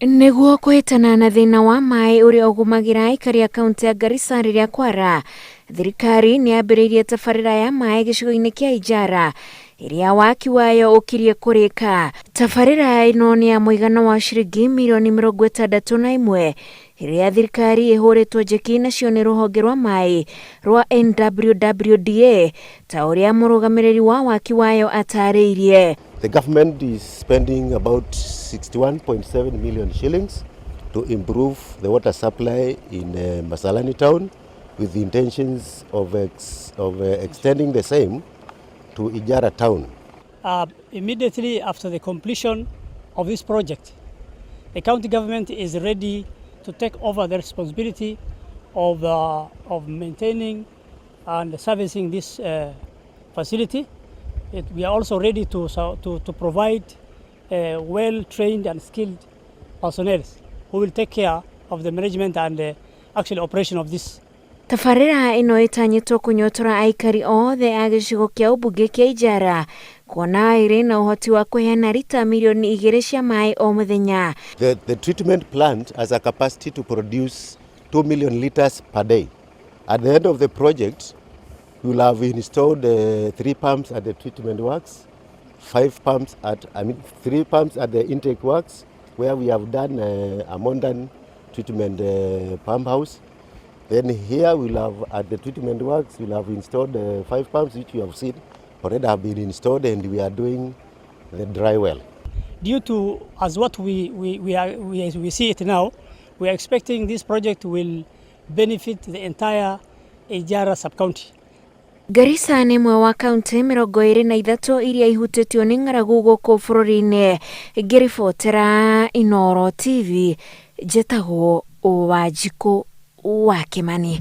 Nĩguo kũhĩtana na thĩna wa maaĩ ũrĩa ũgũmagĩra aikari a kaunti ya Garissa rĩrĩa kwara, thirikari nĩ yambĩrĩirie tabarĩra ya maaĩ gĩcigo-inĩ kĩa Ijara, ĩrĩa waki wayo ũkirie kũrĩka. Tabarĩra ĩno nĩ ya mũigana wa ciringi mirioni 61, ĩrĩa thirikari ĩhũrĩtwo njeki nacio nĩ rũhonge rwa maaĩ rwa NWWDA, ta ũrĩa mũrũgamĩrĩri wa waki wayo atarĩirie. The government is spending about 61.7 million shillings to improve the water supply in Masalani town with the intentions of extending the same to Ijara town. Immediately after the completion of this project, the county government is ready to take over the responsibility of maintaining and servicing this facility. We are also ready to provide well-trained and skilled personnel who will take care of the management and actual operation of this. Tabarĩra ĩno ĩtanyĩtwo kũnyotora aikari othe a gĩcigo kĩa ũmbunge kĩa Ijara, kuona ĩrĩ na ũhoti wa kũheana lita milioni 2 cia maaĩ o mũthenya. The treatment plant has a capacity to produce 2 million liters per day. At the end of the project, we will have installed 3 pumps at the treatment works, 3 pumps at the intake works, where we have done a modern treatment pump house. Then here we'll have at the treatment works, we'll have installed 5 pumps, which you have seen already have been installed, and we are doing the dry well. Due to as what we see it now, we are expecting this project will benefit the entire Ijara sub-county. Garissa nĩ ĩmwe wa kaunti 23 iria ihutĩtio nĩ ng'aragu gũkũ bũrũri-inĩ. Ngĩribotera Inooro TV, njĩtagwo Wanjikũ wa Kimani.